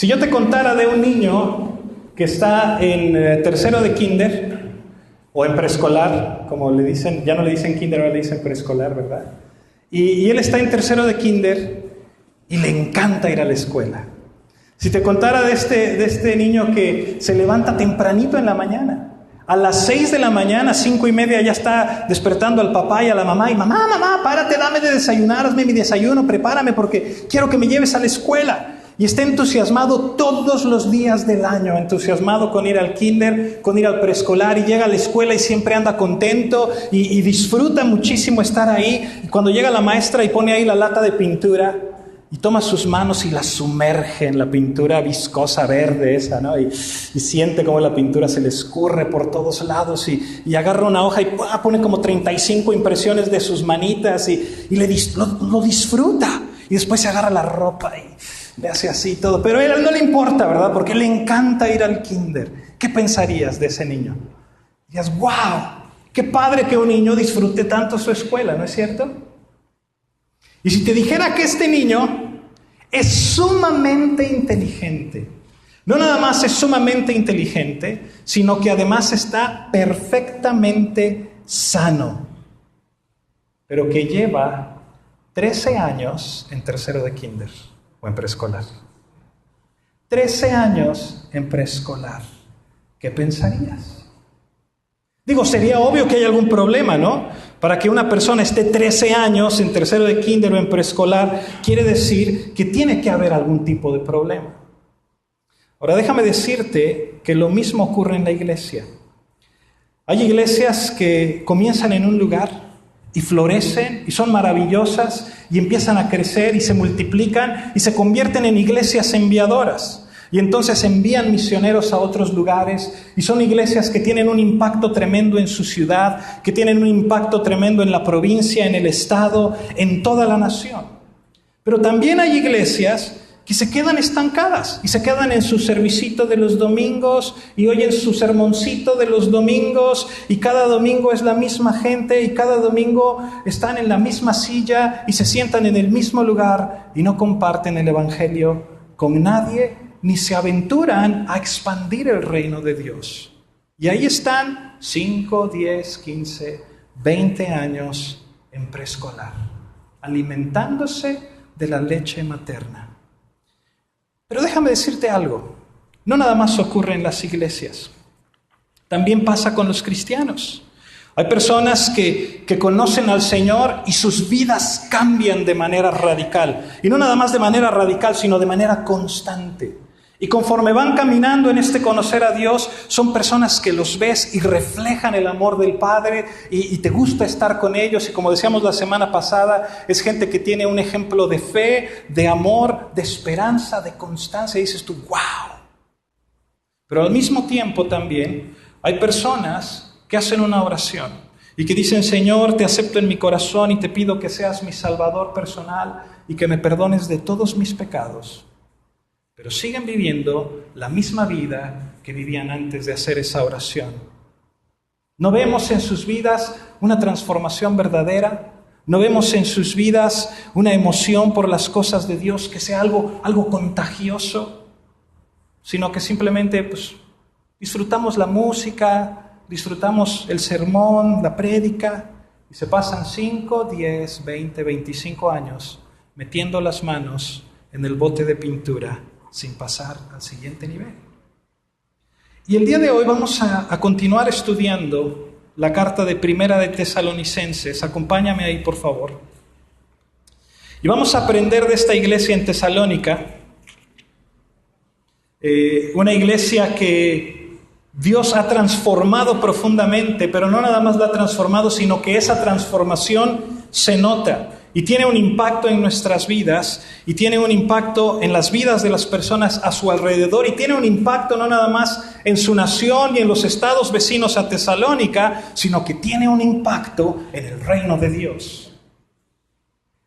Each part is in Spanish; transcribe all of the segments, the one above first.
Si yo te contara de un niño que está en tercero de kinder o en preescolar, como le dicen, ya no le dicen kinder, ahora le dicen preescolar, ¿verdad? Y él está en tercero de kinder y le encanta ir a la escuela. Si te contara de este niño que se levanta tempranito en la mañana, a las 6 de la mañana, 5:30, ya está despertando al papá y a la mamá, y mamá, párate, dame de desayunar, hazme mi desayuno, prepárame porque quiero que me lleves a la escuela. Y está entusiasmado todos los días del año, entusiasmado con ir al kinder, con ir al preescolar, y llega a la escuela y siempre anda contento y disfruta muchísimo estar ahí. Y cuando llega la maestra y pone ahí la lata de pintura y toma sus manos y las sumerge en la pintura viscosa verde esa, ¿no? Y siente cómo la pintura se le escurre por todos lados y agarra una hoja y pone como 35 impresiones de sus manitas y lo disfruta. Y después se agarra la ropa y le hace así todo. Pero a él no le importa, ¿verdad? Porque le encanta ir al kinder. ¿Qué pensarías de ese niño? Dirías, ¡wow! ¡Qué padre que un niño disfrute tanto su escuela! ¿No es cierto? Y si te dijera que este niño es sumamente inteligente, no nada más es sumamente inteligente, sino que además está perfectamente sano, pero que lleva 13 años en tercero de kinder o en preescolar. 13 años en preescolar. ¿Qué pensarías? Digo, sería obvio que hay algún problema, ¿no? Para que una persona esté 13 años en tercero de kinder o en preescolar, quiere decir que tiene que haber algún tipo de problema. Ahora, déjame decirte que lo mismo ocurre en la iglesia. Hay iglesias que comienzan en un lugar y florecen y son maravillosas y empiezan a crecer y se multiplican y se convierten en iglesias enviadoras. Y entonces envían misioneros a otros lugares y son iglesias que tienen un impacto tremendo en su ciudad, que tienen un impacto tremendo en la provincia, en el estado, en toda la nación. Pero también hay iglesias que se quedan estancadas y se quedan en su servicito de los domingos y oyen su sermoncito de los domingos y cada domingo es la misma gente y cada domingo están en la misma silla y se sientan en el mismo lugar y no comparten el evangelio con nadie ni se aventuran a expandir el reino de Dios. Y ahí están 5, 10, 15, 20 años en preescolar, alimentándose de la leche materna. Pero déjame decirte algo, no nada más ocurre en las iglesias, también pasa con los cristianos. Hay personas que conocen al Señor y sus vidas cambian de manera radical. Y no nada más de manera radical, sino de manera constante. Y conforme van caminando en este conocer a Dios, son personas que los ves y reflejan el amor del Padre y te gusta estar con ellos. Y como decíamos la semana pasada, es gente que tiene un ejemplo de fe, de amor, de esperanza, de constancia. Y dices tú, ¡wow! Pero al mismo tiempo también hay personas que hacen una oración y que dicen, Señor, te acepto en mi corazón y te pido que seas mi Salvador personal y que me perdones de todos mis pecados. Pero siguen viviendo la misma vida que vivían antes de hacer esa oración. No vemos en sus vidas una transformación verdadera, no vemos en sus vidas una emoción por las cosas de Dios que sea algo contagioso, sino que simplemente disfrutamos la música, disfrutamos el sermón, la prédica, y se pasan 5, 10, 20, 25 años metiendo las manos en el bote de pintura sin pasar al siguiente nivel. Y el día de hoy vamos a continuar estudiando la carta de Primera de Tesalonicenses. Acompáñame ahí, por favor. Y vamos a aprender de esta iglesia en Tesalónica, una iglesia que Dios ha transformado profundamente, pero no nada más la ha transformado, sino que esa transformación se nota. Y tiene un impacto en nuestras vidas, y tiene un impacto en las vidas de las personas a su alrededor, y tiene un impacto no nada más en su nación y en los estados vecinos a Tesalónica, sino que tiene un impacto en el reino de Dios.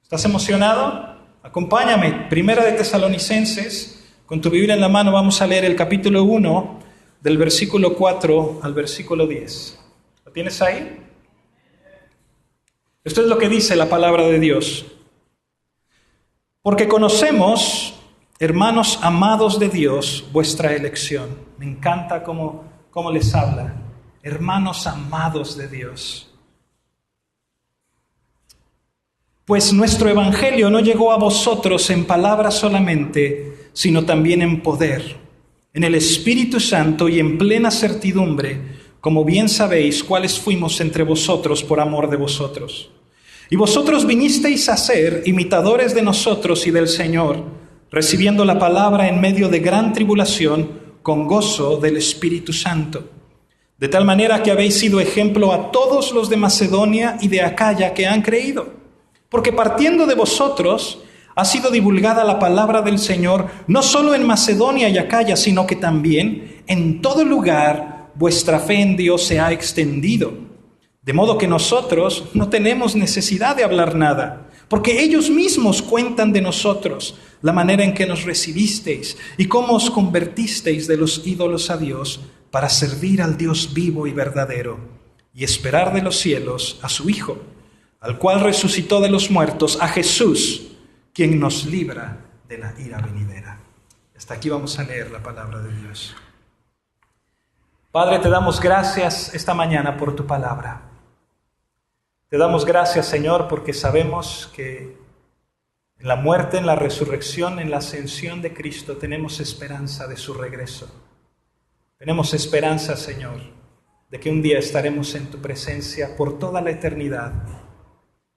¿Estás emocionado? Acompáñame, Primera de Tesalonicenses, con tu Biblia en la mano vamos a leer el capítulo 1, del versículo 4 al versículo 10. ¿Lo tienes ahí? Esto es lo que dice la palabra de Dios. Porque conocemos hermanos amados de Dios, vuestra elección. Me encanta cómo les habla. Hermanos amados de Dios. Pues nuestro evangelio no llegó a vosotros en palabras solamente, sino también en poder, en el Espíritu Santo y en plena certidumbre, como bien sabéis cuáles fuimos entre vosotros por amor de vosotros. Y vosotros vinisteis a ser imitadores de nosotros y del Señor, recibiendo la palabra en medio de gran tribulación, con gozo del Espíritu Santo. De tal manera que habéis sido ejemplo a todos los de Macedonia y de Acaya que han creído. Porque partiendo de vosotros ha sido divulgada la palabra del Señor, no solo en Macedonia y Acaya, sino que también en todo lugar vuestra fe en Dios se ha extendido. De modo que nosotros no tenemos necesidad de hablar nada, porque ellos mismos cuentan de nosotros la manera en que nos recibisteis y cómo os convertisteis de los ídolos a Dios para servir al Dios vivo y verdadero y esperar de los cielos a su Hijo, al cual resucitó de los muertos, a Jesús, quien nos libra de la ira venidera. Hasta aquí vamos a leer la palabra de Dios. Padre, te damos gracias esta mañana por tu palabra. Te damos gracias, Señor, porque sabemos que en la muerte, en la resurrección, en la ascensión de Cristo tenemos esperanza de su regreso. Tenemos esperanza, Señor, de que un día estaremos en tu presencia por toda la eternidad,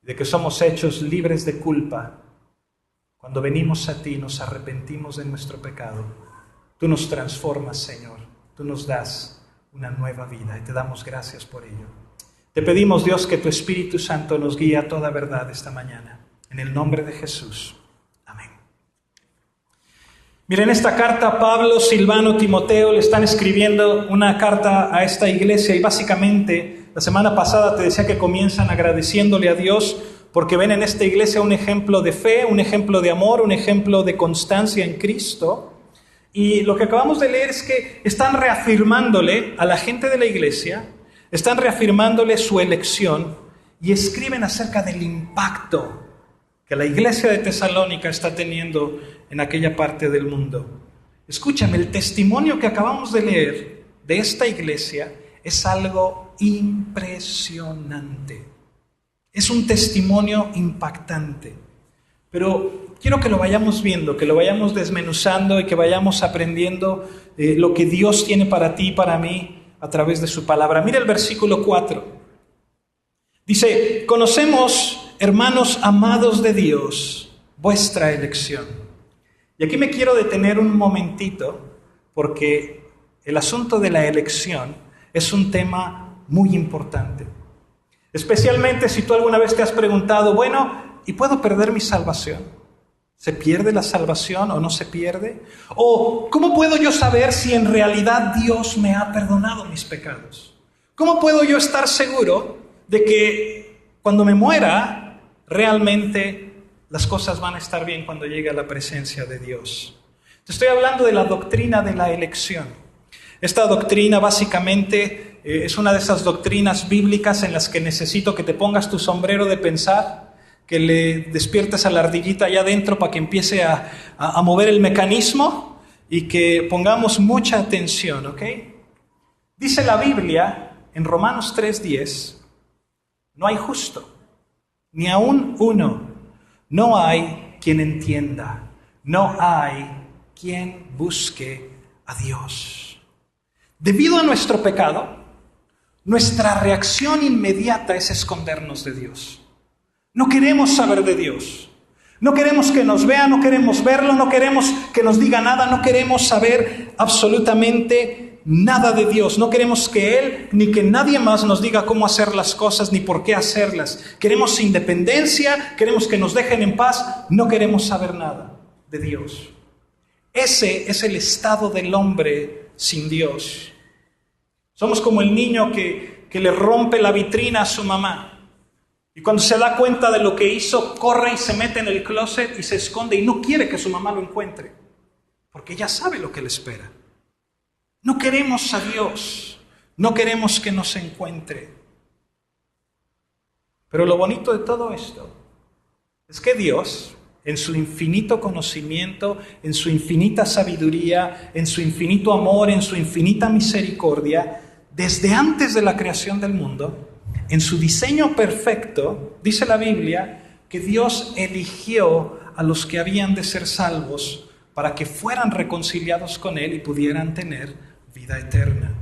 de que somos hechos libres de culpa. Cuando venimos a ti, nos arrepentimos de nuestro pecado. Tú nos transformas, Señor. Tú nos das una nueva vida y te damos gracias por ello. Te pedimos, Dios, que tu Espíritu Santo nos guíe a toda verdad esta mañana. En el nombre de Jesús. Amén. Miren, esta carta, Pablo, Silvano, Timoteo le están escribiendo una carta a esta iglesia y básicamente la semana pasada te decía que comienzan agradeciéndole a Dios porque ven en esta iglesia un ejemplo de fe, un ejemplo de amor, un ejemplo de constancia en Cristo. Y lo que acabamos de leer es que están reafirmándole a la gente de la iglesia, están reafirmándole su elección y escriben acerca del impacto que la iglesia de Tesalónica está teniendo en aquella parte del mundo. Escúchame, el testimonio que acabamos de leer de esta iglesia es algo impresionante. Es un testimonio impactante. Pero quiero que lo vayamos viendo, que lo vayamos desmenuzando y que vayamos aprendiendo lo que Dios tiene para ti y para mí a través de su palabra. Mira el versículo 4. Dice, conocemos, hermanos amados de Dios, vuestra elección. Y aquí me quiero detener un momentito porque el asunto de la elección es un tema muy importante. Especialmente si tú alguna vez te has preguntado, bueno, ¿y puedo perder mi salvación? ¿Se pierde la salvación o no se pierde? ¿O cómo puedo yo saber si en realidad Dios me ha perdonado mis pecados? ¿Cómo puedo yo estar seguro de que cuando me muera realmente las cosas van a estar bien cuando llegue a la presencia de Dios? Te estoy hablando de la doctrina de la elección. Esta doctrina básicamente es una de esas doctrinas bíblicas en las que necesito que te pongas tu sombrero de pensar, que le despiertes a la ardillita allá adentro para que empiece a mover el mecanismo y que pongamos mucha atención, ¿ok? Dice la Biblia en Romanos 3:10, no hay justo, ni aún uno, no hay quien entienda, no hay quien busque a Dios. Debido a nuestro pecado, nuestra reacción inmediata es escondernos de Dios. No queremos saber de Dios. No queremos que nos vea, no queremos verlo, no queremos que nos diga nada, no queremos saber absolutamente nada de Dios. No queremos que Él ni que nadie más nos diga cómo hacer las cosas ni por qué hacerlas. Queremos independencia, queremos que nos dejen en paz, no queremos saber nada de Dios. Ese es el estado del hombre sin Dios. Somos como el niño que le rompe la vitrina a su mamá. Y cuando se da cuenta de lo que hizo, corre y se mete en el closet y se esconde y no quiere que su mamá lo encuentre, porque ella sabe lo que le espera. No queremos a Dios, no queremos que nos encuentre. Pero lo bonito de todo esto es que Dios, en su infinito conocimiento, en su infinita sabiduría, en su infinito amor, en su infinita misericordia, desde antes de la creación del mundo, en su diseño perfecto, dice la Biblia, que Dios eligió a los que habían de ser salvos para que fueran reconciliados con Él y pudieran tener vida eterna.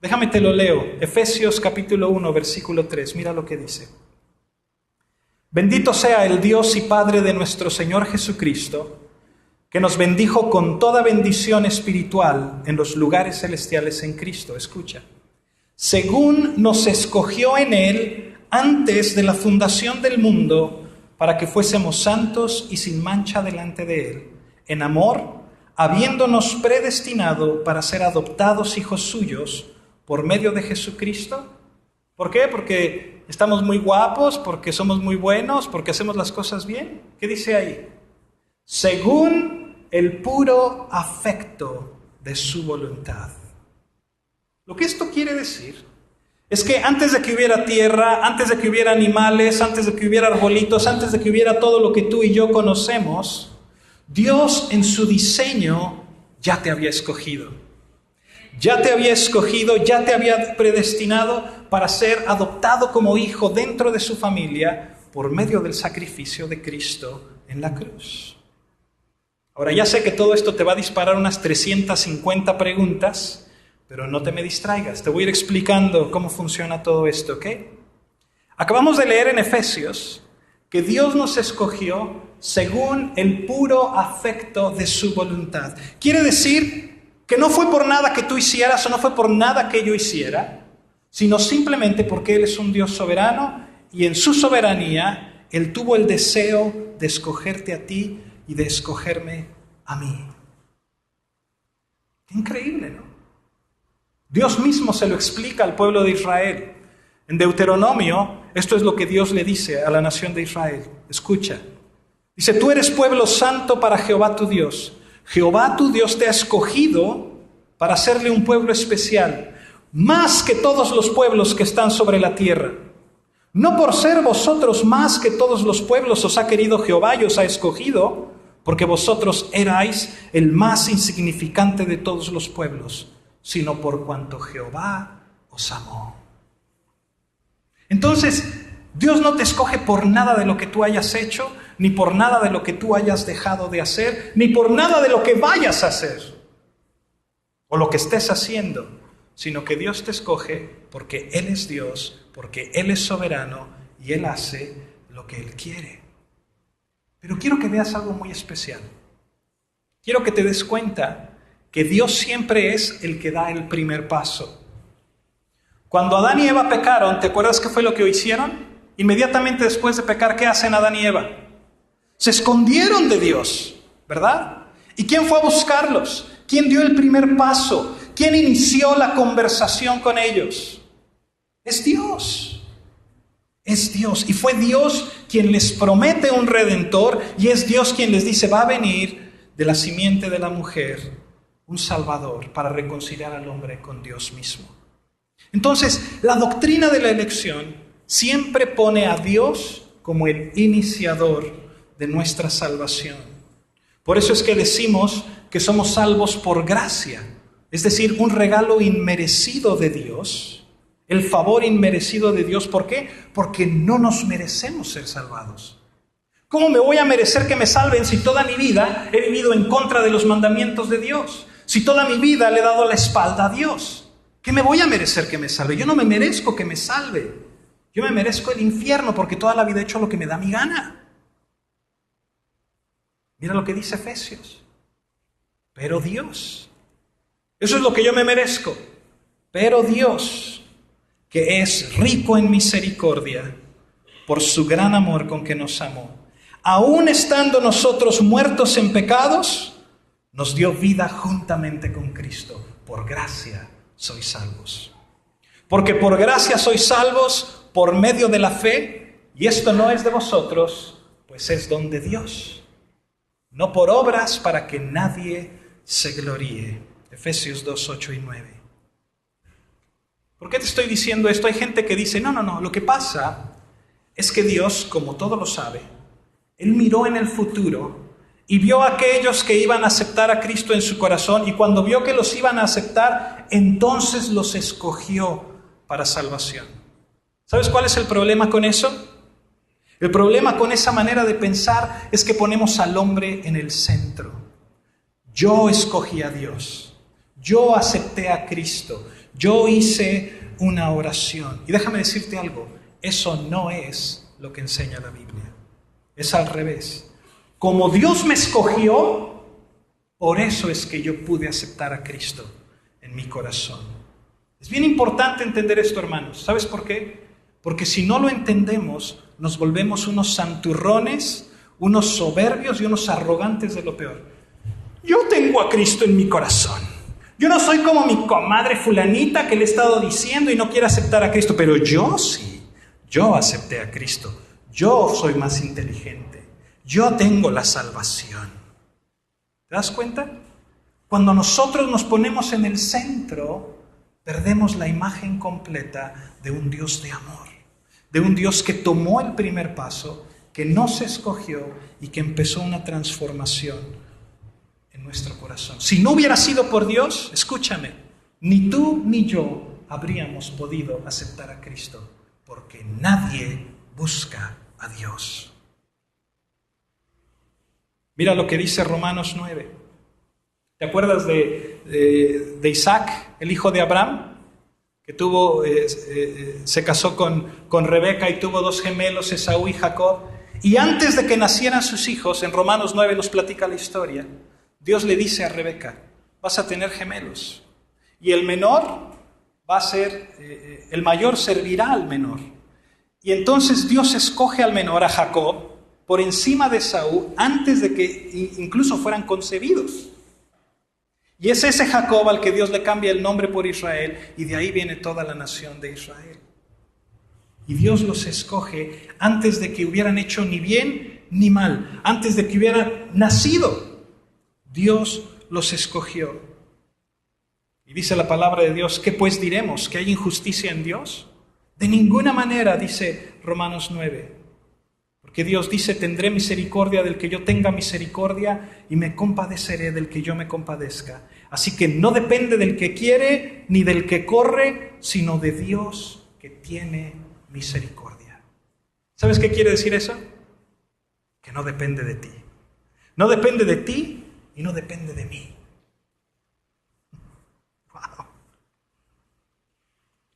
Déjame te lo leo, Efesios capítulo 1, versículo 3, mira lo que dice. Bendito sea el Dios y Padre de nuestro Señor Jesucristo, que nos bendijo con toda bendición espiritual en los lugares celestiales en Cristo. Escucha. Según nos escogió en Él antes de la fundación del mundo, para que fuésemos santos y sin mancha delante de Él, en amor, habiéndonos predestinado para ser adoptados hijos suyos por medio de Jesucristo. ¿Por qué? Porque estamos muy guapos, porque somos muy buenos, porque hacemos las cosas bien. ¿Qué dice ahí? Según el puro afecto de su voluntad. Lo que esto quiere decir es que antes de que hubiera tierra, antes de que hubiera animales, antes de que hubiera arbolitos, antes de que hubiera todo lo que tú y yo conocemos, Dios en su diseño ya te había escogido. Ya te había escogido, ya te había predestinado para ser adoptado como hijo dentro de su familia por medio del sacrificio de Cristo en la cruz. Ahora ya sé que todo esto te va a disparar unas 350 preguntas, pero no te me distraigas, te voy a ir explicando cómo funciona todo esto, ¿ok? Acabamos de leer en Efesios que Dios nos escogió según el puro afecto de su voluntad. Quiere decir que no fue por nada que tú hicieras o no fue por nada que yo hiciera, sino simplemente porque Él es un Dios soberano y en su soberanía Él tuvo el deseo de escogerte a ti y de escogerme a mí. Qué increíble, ¿no? Dios mismo se lo explica al pueblo de Israel. En Deuteronomio, esto es lo que Dios le dice a la nación de Israel. Escucha. Dice, tú eres pueblo santo para Jehová tu Dios. Jehová tu Dios te ha escogido para hacerle un pueblo especial, más que todos los pueblos que están sobre la tierra. No por ser vosotros más que todos los pueblos os ha querido Jehová y os ha escogido, porque vosotros erais el más insignificante de todos los pueblos, sino por cuanto Jehová os amó. Entonces, Dios no te escoge por nada de lo que tú hayas hecho, ni por nada de lo que tú hayas dejado de hacer, ni por nada de lo que vayas a hacer, o lo que estés haciendo, sino que Dios te escoge porque Él es Dios, porque Él es soberano y Él hace lo que Él quiere. Pero quiero que veas algo muy especial. Quiero que te des cuenta que Dios siempre es el que da el primer paso. Cuando Adán y Eva pecaron, ¿te acuerdas qué fue lo que hicieron? Inmediatamente después de pecar, ¿qué hacen Adán y Eva? Se escondieron de Dios, ¿verdad? ¿Y quién fue a buscarlos? ¿Quién dio el primer paso? ¿Quién inició la conversación con ellos? Es Dios. Es Dios. Y fue Dios quien les promete un redentor y es Dios quien les dice, va a venir de la simiente de la mujer un Salvador para reconciliar al hombre con Dios mismo. Entonces, la doctrina de la elección siempre pone a Dios como el iniciador de nuestra salvación. Por eso es que decimos que somos salvos por gracia, es decir, un regalo inmerecido de Dios, el favor inmerecido de Dios. ¿Por qué? Porque no nos merecemos ser salvados. ¿Cómo me voy a merecer que me salven si toda mi vida he vivido en contra de los mandamientos de Dios? Si toda mi vida le he dado la espalda a Dios. ¿Qué me voy a merecer que me salve? Yo no me merezco que me salve. Yo me merezco el infierno porque toda la vida he hecho lo que me da mi gana. Mira lo que dice Efesios. Pero Dios, eso es lo que yo me merezco. Pero Dios, que es rico en misericordia, por su gran amor con que nos amó, aun estando nosotros muertos en pecados, nos dio vida juntamente con Cristo. Por gracia sois salvos. Porque por gracia sois salvos por medio de la fe, y esto no es de vosotros, pues es don de Dios. No por obras para que nadie se gloríe. Efesios 2, 8 y 9. ¿Por qué te estoy diciendo esto? Hay gente que dice, no, lo que pasa es que Dios, como todo lo sabe, Él miró en el futuro y vio a aquellos que iban a aceptar a Cristo en su corazón, y cuando vio que los iban a aceptar, entonces los escogió para salvación. ¿Sabes cuál es el problema con eso? El problema con esa manera de pensar es que ponemos al hombre en el centro. Yo escogí a Dios, yo acepté a Cristo, yo hice una oración. Y déjame decirte algo, eso no es lo que enseña la Biblia. Es al revés. Como Dios me escogió, por eso es que yo pude aceptar a Cristo en mi corazón. Es bien importante entender esto, hermanos. ¿Sabes por qué? Porque si no lo entendemos, nos volvemos unos santurrones, unos soberbios y unos arrogantes de lo peor. Yo tengo a Cristo en mi corazón. Yo no soy como mi comadre fulanita que le he estado diciendo y no quiere aceptar a Cristo, pero yo sí. Yo acepté a Cristo. Yo soy más inteligente. Yo tengo la salvación. ¿Te das cuenta? Cuando nosotros nos ponemos en el centro, perdemos la imagen completa de un Dios de amor, de un Dios que tomó el primer paso, que nos escogió y que empezó una transformación en nuestro corazón. Si no hubiera sido por Dios, escúchame, ni tú ni yo habríamos podido aceptar a Cristo, porque nadie busca a Dios. Mira lo que dice Romanos 9. ¿Te acuerdas de Isaac, el hijo de Abraham? Que se casó con Rebeca y tuvo 2 gemelos, Esaú y Jacob. Y antes de que nacieran sus hijos, en Romanos 9 nos platica la historia, Dios le dice a Rebeca, vas a tener gemelos. Y el menor va a ser, el mayor servirá al menor. Y entonces Dios escoge al menor, a Jacob, por encima de Esaú, antes de que incluso fueran concebidos. Y es ese Jacob al que Dios le cambia el nombre por Israel, y de ahí viene toda la nación de Israel. Y Dios los escoge antes de que hubieran hecho ni bien ni mal, antes de que hubieran nacido. Dios los escogió. Y dice la palabra de Dios, ¿qué pues diremos? ¿Que hay injusticia en Dios? De ninguna manera, dice Romanos 9. Porque Dios dice, tendré misericordia del que yo tenga misericordia y me compadeceré del que yo me compadezca. Así que no depende del que quiere ni del que corre, sino de Dios que tiene misericordia. ¿Sabes qué quiere decir eso? Que no depende de ti. No depende de ti y no depende de mí. Wow.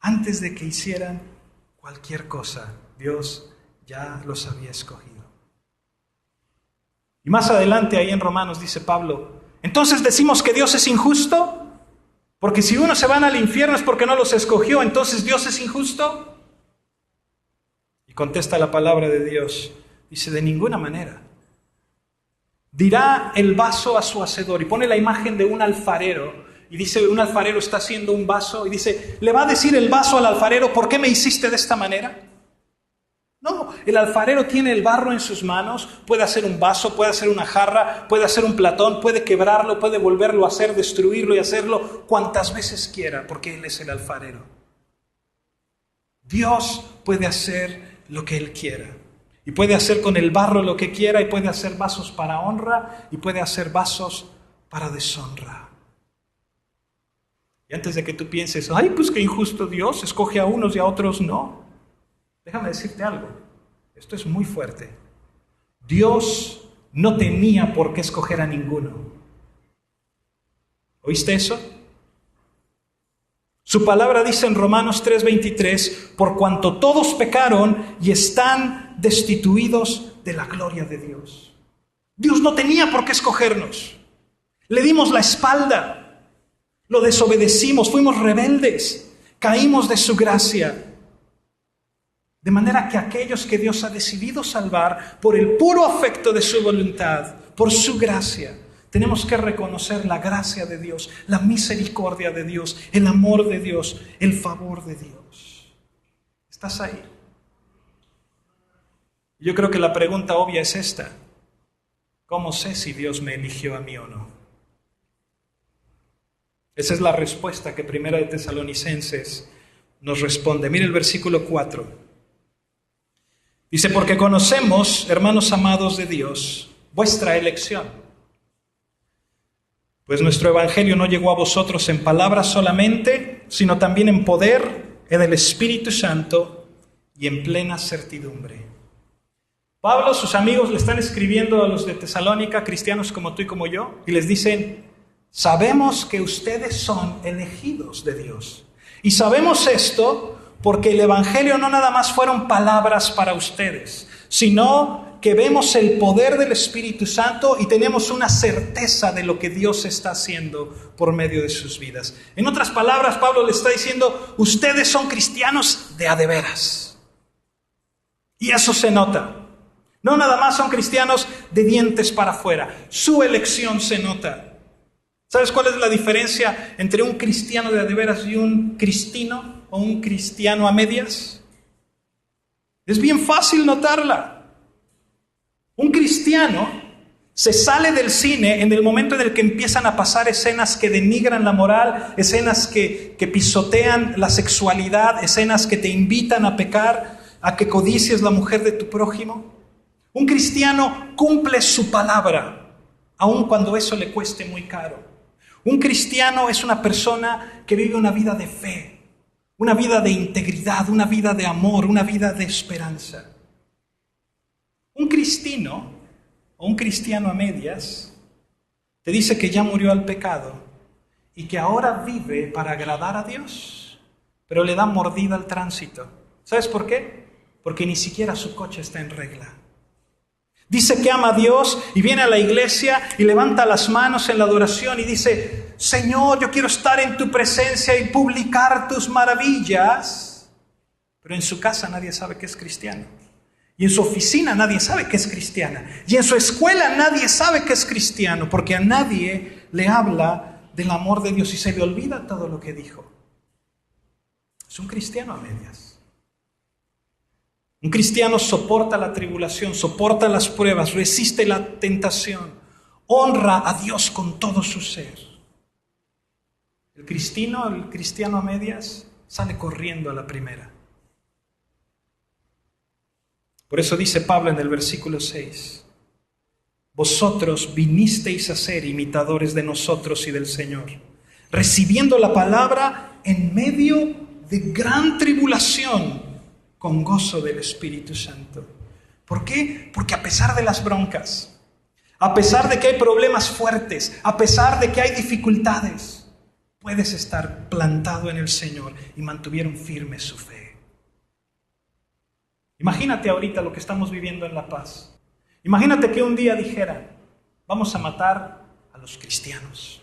Antes de que hicieran cualquier cosa, Dios ya los había escogido. Y más adelante ahí en Romanos dice Pablo, entonces decimos que Dios es injusto, porque si unos se van al infierno es porque no los escogió, entonces Dios es injusto. Y contesta la palabra de Dios, dice, de ninguna manera. Dirá el vaso a su hacedor, y pone la imagen de un alfarero, y dice, un alfarero está haciendo un vaso, y dice, le va a decir el vaso al alfarero, ¿por qué me hiciste de esta manera? No, el alfarero tiene el barro en sus manos, puede hacer un vaso, puede hacer una jarra, puede hacer un platón, puede quebrarlo, puede volverlo a hacer, destruirlo y hacerlo cuantas veces quiera, porque Él es el alfarero. Dios puede hacer lo que Él quiera, y puede hacer con el barro lo que quiera, y puede hacer vasos para honra, y puede hacer vasos para deshonra. Y antes de que tú pienses, ay, pues qué injusto Dios, escoge a unos y a otros no. Déjame decirte algo, esto es muy fuerte. Dios no tenía por qué escoger a ninguno. ¿Oíste eso? Su palabra dice en Romanos 3:23, por cuanto todos pecaron y están destituidos de la gloria de Dios. Dios no tenía por qué escogernos. Le dimos la espalda, lo desobedecimos, fuimos rebeldes, caímos de su gracia. De manera que aquellos que Dios ha decidido salvar por el puro afecto de su voluntad, por su gracia, tenemos que reconocer la gracia de Dios, la misericordia de Dios, el amor de Dios, el favor de Dios. ¿Estás ahí? Yo creo que la pregunta obvia es esta. ¿Cómo sé si Dios me eligió a mí o no? Esa es la respuesta que Primera de Tesalonicenses nos responde. Mira el versículo 4. Dice, porque conocemos, hermanos amados de Dios, vuestra elección. Pues nuestro evangelio no llegó a vosotros en palabras solamente, sino también en poder, en el Espíritu Santo y en plena certidumbre. Pablo, sus amigos le están escribiendo a los de Tesalónica, cristianos como tú y como yo, y les dicen, sabemos que ustedes son elegidos de Dios. Y sabemos esto porque el evangelio no nada más fueron palabras para ustedes, sino que vemos el poder del Espíritu Santo y tenemos una certeza de lo que Dios está haciendo por medio de sus vidas. En otras palabras, Pablo le está diciendo, ustedes son cristianos de a de veras. Y eso se nota. No nada más son cristianos de dientes para afuera. Su elección se nota. ¿Sabes cuál es la diferencia entre un cristiano de a de veras y un cristino o un cristiano a medias? Es bien fácil notarla. Un cristiano se sale del cine en el momento en el que empiezan a pasar escenas que denigran la moral, escenas que pisotean la sexualidad, escenas que te invitan a pecar, a que codicies la mujer de tu prójimo. Un cristiano cumple su palabra, aun cuando eso le cueste muy caro. Un cristiano es una persona que vive una vida de fe, una vida de integridad, una vida de amor, una vida de esperanza. Un cristino o un cristiano a medias te dice que ya murió al pecado y que ahora vive para agradar a Dios, pero le da mordida al tránsito. ¿Sabes por qué? Porque ni siquiera su coche está en regla. Dice que ama a Dios y viene a la iglesia y levanta las manos en la adoración y dice, Señor, yo quiero estar en tu presencia y publicar tus maravillas. Pero en su casa nadie sabe que es cristiano. Y en su oficina nadie sabe que es cristiana. Y en su escuela nadie sabe que es cristiano, porque a nadie le habla del amor de Dios y se le olvida todo lo que dijo. Es un cristiano a medias. Un cristiano soporta la tribulación, soporta las pruebas, resiste la tentación, honra a Dios con todo su ser. El cristiano a medias, sale corriendo a la primera. Por eso dice Pablo en el versículo 6, vosotros vinisteis a ser imitadores de nosotros y del Señor, recibiendo la palabra en medio de gran tribulación, con gozo del Espíritu Santo. ¿Por qué? Porque a pesar de las broncas, a pesar de que hay problemas fuertes, a pesar de que hay dificultades, puedes estar plantado en el Señor y mantuvieron firme su fe. Imagínate ahorita lo que estamos viviendo en La Paz. Imagínate que un día dijeran, vamos a matar a los cristianos.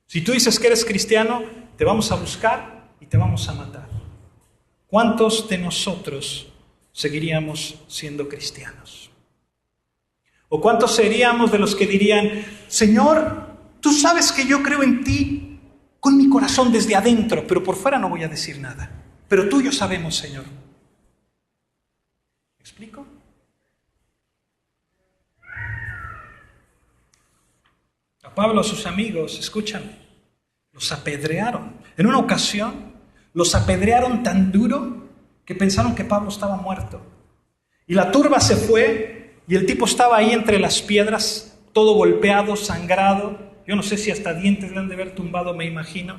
Si tú dices que eres cristiano, te vamos a buscar y te vamos a matar. ¿Cuántos de nosotros seguiríamos siendo cristianos? ¿O cuántos seríamos de los que dirían, Señor, tú sabes que yo creo en ti con mi corazón desde adentro, pero por fuera no voy a decir nada, pero tú y yo sabemos, Señor? ¿Me explico? A Pablo, a sus amigos, escúchame, los apedrearon. En una ocasión, los apedrearon tan duro que pensaron que Pablo estaba muerto. Y la turba se fue y el tipo estaba ahí entre las piedras, todo golpeado, sangrado. Yo no sé si hasta dientes le han de haber tumbado, me imagino.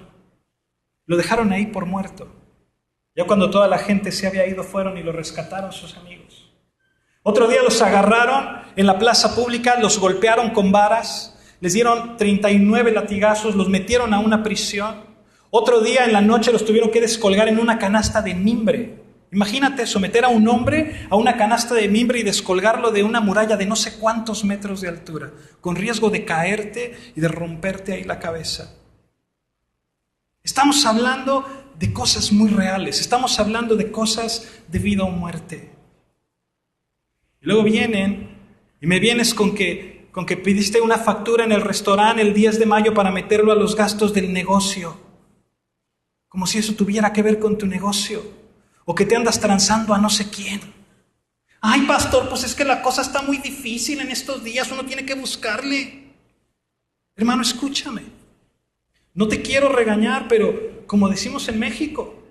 Lo dejaron ahí por muerto. Ya cuando toda la gente se había ido, fueron y lo rescataron sus amigos. Otro día los agarraron en la plaza pública, los golpearon con varas, les dieron 39 latigazos, los metieron a una prisión. Otro día en la noche los tuvieron que descolgar en una canasta de mimbre. Imagínate someter a un hombre a una canasta de mimbre y descolgarlo de una muralla de no sé cuántos metros de altura, con riesgo de caerte y de romperte ahí la cabeza. Estamos hablando de cosas muy reales, estamos hablando de cosas de vida o muerte. Y luego vienen y me vienes con que pediste una factura en el restaurante el 10 de mayo para meterlo a los gastos del negocio. Como si eso tuviera que ver con tu negocio. O que te andas transando a no sé quién. Ay, pastor, pues es que la cosa está muy difícil en estos días. Uno tiene que buscarle. Hermano, escúchame. No te quiero regañar, pero como decimos en México,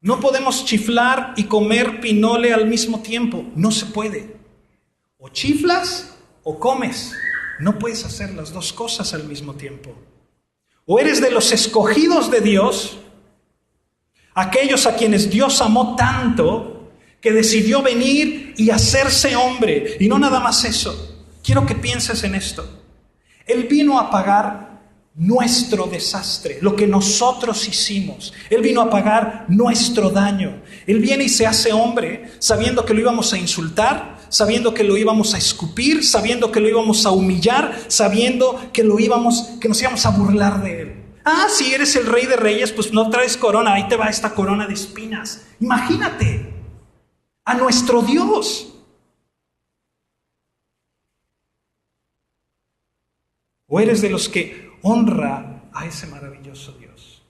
No podemos chiflar y comer pinole al mismo tiempo. No se puede. O chiflas o comes. No puedes hacer las dos cosas al mismo tiempo. O eres de los escogidos de Dios, aquellos a quienes Dios amó tanto que decidió venir y hacerse hombre. Y no nada más eso. Quiero que pienses en esto. Él vino a pagar nuestro desastre, lo que nosotros hicimos. Él vino a pagar nuestro daño. Él viene y se hace hombre sabiendo que lo íbamos a insultar, sabiendo que lo íbamos a escupir, sabiendo que lo íbamos a humillar, sabiendo que nos íbamos a burlar de él. Si eres el Rey de Reyes, pues no traes corona, ahí te va esta corona de espinas. Imagínate a nuestro Dios. O eres de los que honra a ese maravilloso Dios.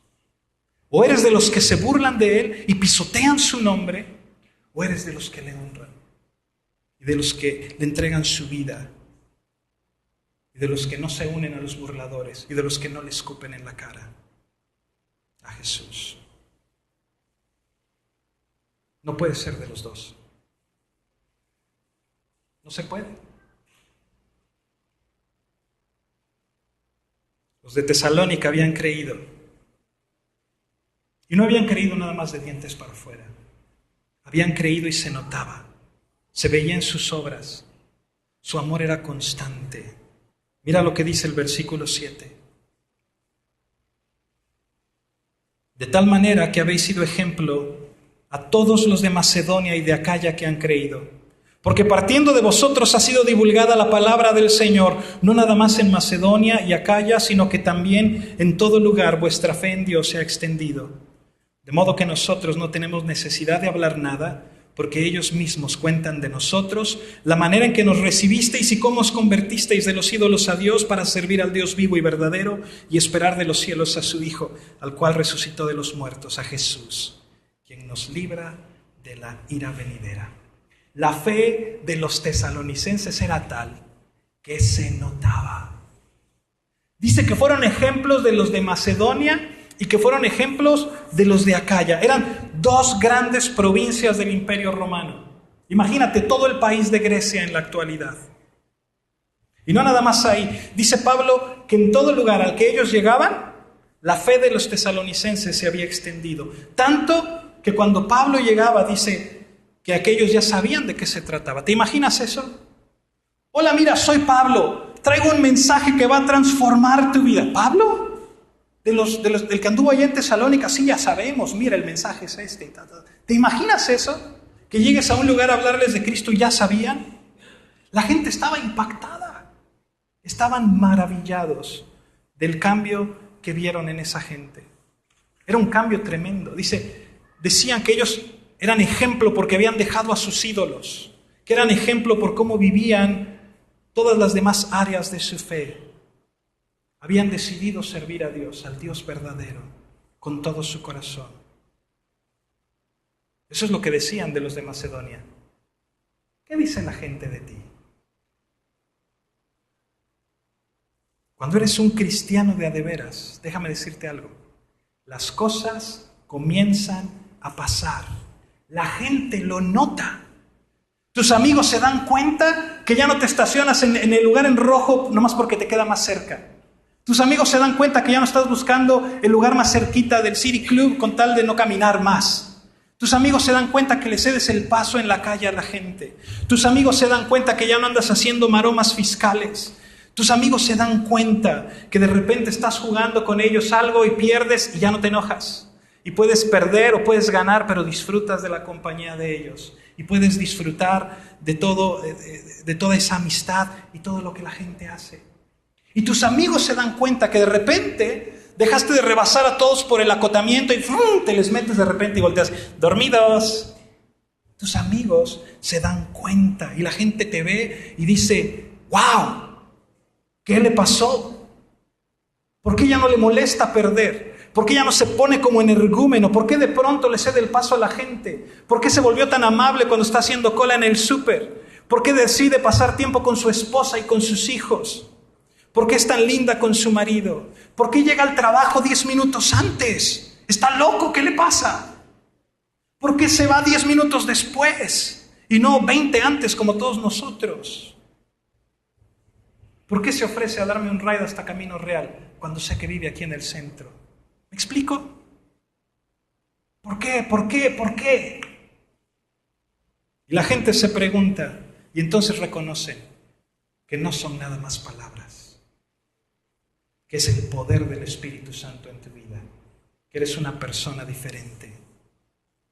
O eres de los que se burlan de Él y pisotean su nombre, o eres de los que le honran y de los que le entregan su vida y de los que no se unen a los burladores y de los que no le escupen en la cara a Jesús. No puede ser de los dos. No se puede. Los de Tesalónica habían creído. Y no habían creído nada más de dientes para afuera. Habían creído y se notaba. Se veía en sus obras. Su amor era constante. Mira lo que dice el versículo 7. De tal manera que habéis sido ejemplo a todos los de Macedonia y de Acaya que han creído. Porque partiendo de vosotros ha sido divulgada la palabra del Señor, no nada más en Macedonia y Acaya, sino que también en todo lugar vuestra fe en Dios se ha extendido. De modo que nosotros no tenemos necesidad de hablar nada, porque ellos mismos cuentan de nosotros la manera en que nos recibisteis y cómo os convertisteis de los ídolos a Dios para servir al Dios vivo y verdadero y esperar de los cielos a su Hijo, al cual resucitó de los muertos, a Jesús, quien nos libra de la ira venidera. La fe de los tesalonicenses era tal que se notaba. Dice que fueron ejemplos de los de Macedonia y que fueron ejemplos de los de Acaya. Eran dos grandes provincias del Imperio Romano. Imagínate todo el país de Grecia en la actualidad. Y no nada más ahí. Dice Pablo que en todo lugar al que ellos llegaban, la fe de los tesalonicenses se había extendido. Tanto que cuando Pablo llegaba, dice que aquellos ya sabían de qué se trataba. ¿Te imaginas eso? Hola, mira, soy Pablo. Traigo un mensaje que va a transformar tu vida. ¿Pablo? Del que anduvo allá en Tesalónica. Sí, ya sabemos. Mira, el mensaje es este. ¿Te imaginas eso? Que llegues a un lugar a hablarles de Cristo y ya sabían. La gente estaba impactada. Estaban maravillados del cambio que vieron en esa gente. Era un cambio tremendo. Decían que ellos eran ejemplo porque habían dejado a sus ídolos, que eran ejemplo por cómo vivían todas las demás áreas de su fe. Habían decidido servir a Dios, al Dios verdadero, con todo su corazón. Eso es lo que decían de los de Macedonia. ¿Qué dice la gente de ti? Cuando eres un cristiano de a de veras, déjame decirte algo. Las cosas comienzan a pasar. La gente lo nota. Tus amigos se dan cuenta que ya no te estacionas en el lugar en rojo nomás porque te queda más cerca. Tus amigos se dan cuenta que ya no estás buscando el lugar más cerquita del City Club con tal de no caminar más. Tus amigos se dan cuenta que le cedes el paso en la calle a la gente. Tus amigos se dan cuenta que ya no andas haciendo maromas fiscales. Tus amigos se dan cuenta que de repente estás jugando con ellos algo y pierdes y ya no te enojas. Y puedes perder o puedes ganar, pero disfrutas de la compañía de ellos. Y puedes disfrutar de toda esa amistad y todo lo que la gente hace. Y tus amigos se dan cuenta que de repente dejaste de rebasar a todos por el acotamiento y te les metes de repente y volteas. Dormidos. Tus amigos se dan cuenta y la gente te ve y dice, ¡wow! ¿Qué le pasó? ¿Por qué ya no le molesta perder? ¿Por qué ya no se pone como energúmeno? ¿Por qué de pronto le cede el paso a la gente? ¿Por qué se volvió tan amable cuando está haciendo cola en el súper? ¿Por qué decide pasar tiempo con su esposa y con sus hijos? ¿Por qué es tan linda con su marido? ¿Por qué llega al trabajo 10 minutos antes? ¿Está loco? ¿Qué le pasa? ¿Por qué se va 10 minutos después y no 20 antes como todos nosotros? ¿Por qué se ofrece a darme un ride hasta Camino Real cuando sé que vive aquí en el centro? ¿Me explico? ¿Por qué? ¿Por qué? ¿Por qué? Y la gente se pregunta y entonces reconocen que no son nada más palabras, que es el poder del Espíritu Santo en tu vida, que eres una persona diferente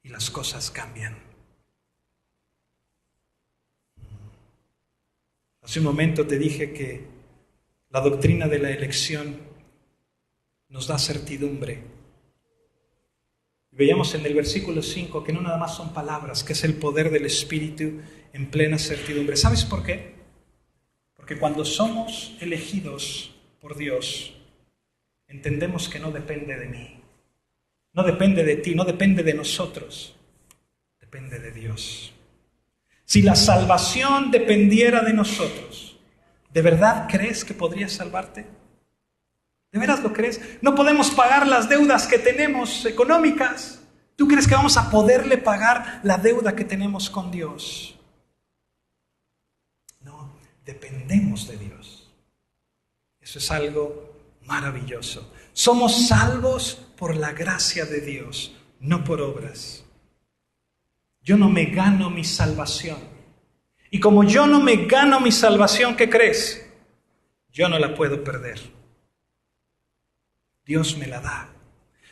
y las cosas cambian. Hace un momento te dije que la doctrina de la elección nos da certidumbre. Veíamos en el versículo 5 que no nada más son palabras, que es el poder del Espíritu en plena certidumbre. ¿Sabes por qué? Porque cuando somos elegidos por Dios, entendemos que no depende de mí, no depende de ti, no depende de nosotros, depende de Dios. Si la salvación dependiera de nosotros, ¿de verdad crees que podrías salvarte? ¿De veras lo crees? No podemos pagar las deudas que tenemos económicas. ¿Tú crees que vamos a poderle pagar la deuda que tenemos con Dios? No, dependemos de Dios. Eso es algo maravilloso. Somos salvos por la gracia de Dios, no por obras. Yo no me gano mi salvación. Y como yo no me gano mi salvación, ¿qué crees? Yo no la puedo perder. Dios me la da.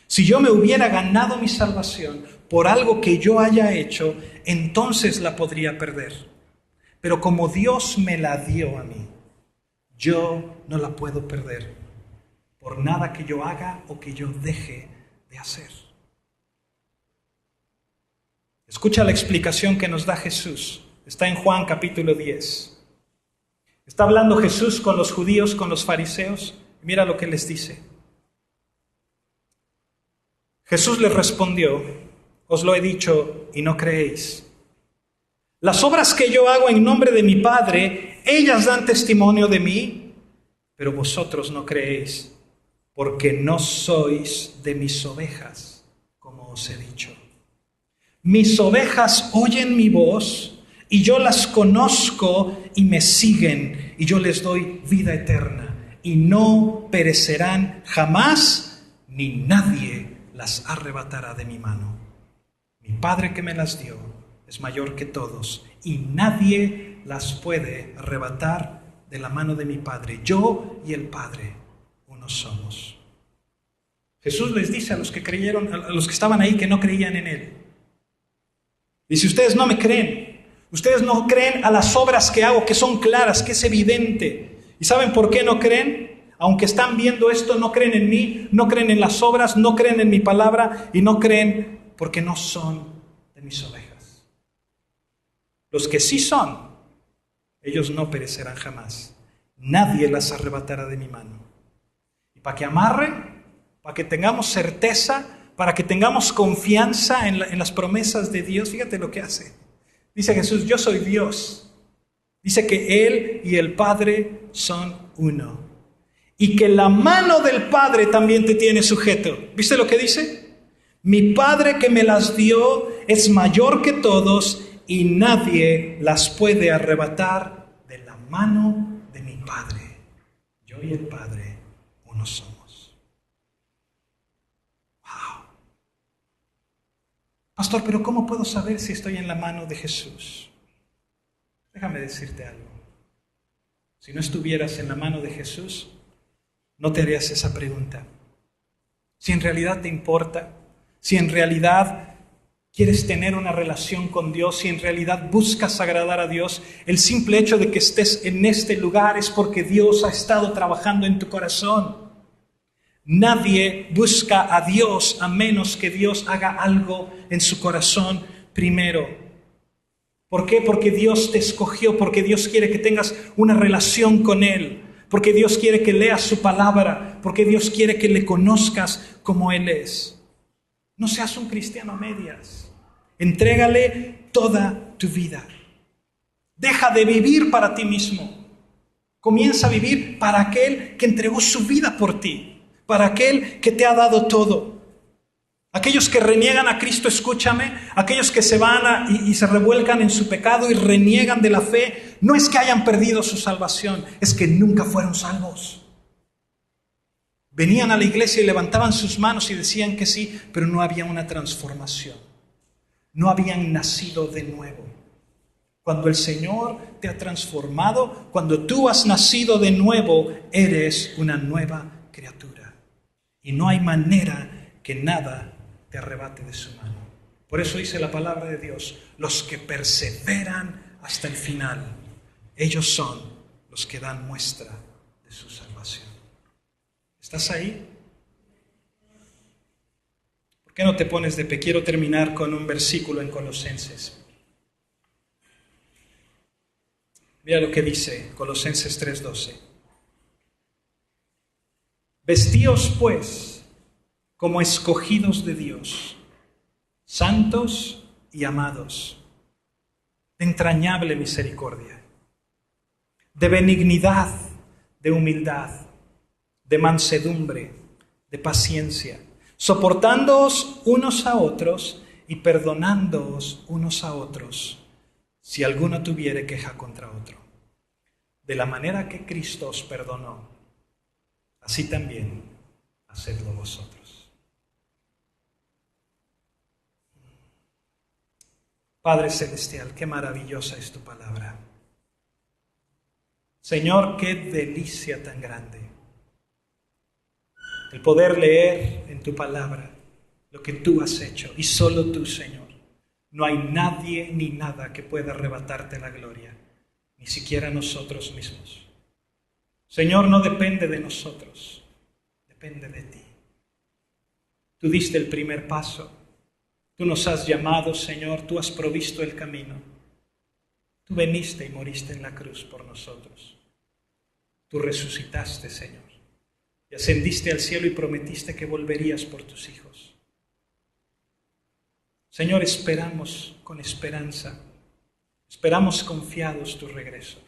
Si yo me hubiera ganado mi salvación por algo que yo haya hecho, entonces la podría perder. Pero como Dios me la dio a mí, yo no la puedo perder por nada que yo haga o que yo deje de hacer. Escucha la explicación que nos da Jesús. Está en Juan capítulo 10. Está hablando Jesús con los judíos, con los fariseos. Mira lo que les dice. Jesús les respondió: os lo he dicho y no creéis. Las obras que yo hago en nombre de mi Padre, ellas dan testimonio de mí, pero vosotros no creéis, porque no sois de mis ovejas, como os he dicho. Mis ovejas oyen mi voz, y yo las conozco y me siguen, y yo les doy vida eterna, y no perecerán jamás, ni nadie las arrebatará de mi mano. Mi Padre que me las dio es mayor que todos, y nadie las puede arrebatar de la mano de mi Padre. Yo y el Padre uno somos. Jesús les dice a los que creyeron, a los que estaban ahí que no creían en Él. Dice: ustedes no me creen. Ustedes no creen a las obras que hago, que son claras, que es evidente. ¿Y saben por qué no creen? Aunque están viendo esto, no creen en mí, no creen en las obras, no creen en mi palabra y no creen porque no son de mis ovejas. Los que sí son, ellos no perecerán jamás. Nadie las arrebatará de mi mano. Y para que amarren, para que tengamos certeza, para que tengamos confianza en las promesas de Dios, fíjate lo que hace. Dice Jesús: yo soy Dios. Dice que Él y el Padre son uno. Y que la mano del Padre también te tiene sujeto. ¿Viste lo que dice? Mi Padre que me las dio es mayor que todos y nadie las puede arrebatar de la mano de mi Padre. Yo y el Padre uno somos. Wow. Pastor, pero ¿cómo puedo saber si estoy en la mano de Jesús? Déjame decirte algo. Si no estuvieras en la mano de Jesús, no te harías esa pregunta. Si en realidad te importa, si en realidad quieres tener una relación con Dios, si en realidad buscas agradar a Dios, el simple hecho de que estés en este lugar es porque Dios ha estado trabajando en tu corazón. Nadie busca a Dios a menos que Dios haga algo en su corazón primero. ¿Por qué? Porque Dios te escogió, porque Dios quiere que tengas una relación con Él. Porque Dios quiere que leas su palabra, porque Dios quiere que le conozcas como Él es. No seas un cristiano a medias. Entrégale toda tu vida. Deja de vivir para ti mismo. Comienza a vivir para aquel que entregó su vida por ti, para aquel que te ha dado todo. Aquellos que reniegan a Cristo, escúchame, aquellos que se van y se revuelcan en su pecado y reniegan de la fe, no es que hayan perdido su salvación, es que nunca fueron salvos. Venían a la iglesia y levantaban sus manos y decían que sí, pero no había una transformación. No habían nacido de nuevo. Cuando el Señor te ha transformado, cuando tú has nacido de nuevo, eres una nueva criatura. Y no hay manera que nada te arrebate de su mano. Por eso dice la palabra de Dios, los que perseveran hasta el final, ellos son los que dan muestra de su salvación. ¿Estás ahí? ¿Por qué no te pones de pie? Quiero terminar con un versículo en Colosenses. Mira lo que dice Colosenses 3:12. Vestíos pues como escogidos de Dios, santos y amados, de entrañable misericordia, de benignidad, de humildad, de mansedumbre, de paciencia, soportándoos unos a otros y perdonándoos unos a otros, si alguno tuviere queja contra otro. De la manera que Cristo os perdonó, así también hacedlo vosotros. Padre Celestial, qué maravillosa es tu palabra. Señor, qué delicia tan grande el poder leer en tu palabra lo que tú has hecho, y solo tú, Señor. No hay nadie ni nada que pueda arrebatarte la gloria, ni siquiera nosotros mismos. Señor, no depende de nosotros, depende de ti. Tú diste el primer paso, tú nos has llamado, Señor, tú has provisto el camino. Tú veniste y moriste en la cruz por nosotros. Tú resucitaste, Señor, y ascendiste al cielo y prometiste que volverías por tus hijos. Señor, esperamos con esperanza, esperamos confiados tu regreso.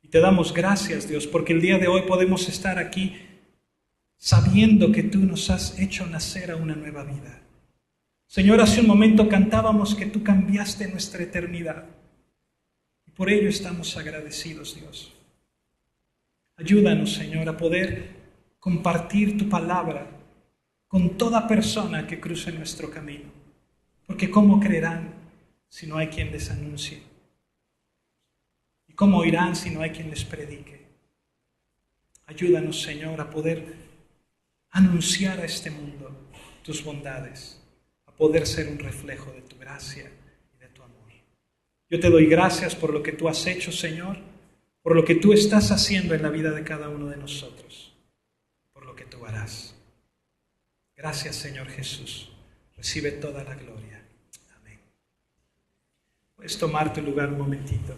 Y te damos gracias, Dios, porque el día de hoy podemos estar aquí sabiendo que tú nos has hecho nacer a una nueva vida. Señor, hace un momento cantábamos que tú cambiaste nuestra eternidad. Y por ello estamos agradecidos, Dios. Ayúdanos, Señor, a poder compartir tu palabra con toda persona que cruce nuestro camino. Porque ¿cómo creerán si no hay quien les anuncie? ¿Y cómo oirán si no hay quien les predique? Ayúdanos, Señor, a poder anunciar a este mundo tus bondades, a poder ser un reflejo de tu gracia y de tu amor. Yo te doy gracias por lo que tú has hecho, Señor, por lo que tú estás haciendo en la vida de cada uno de nosotros, por lo que tú harás. Gracias, Señor Jesús. Recibe toda la gloria. Amén. Puedes tomar tu lugar un momentito.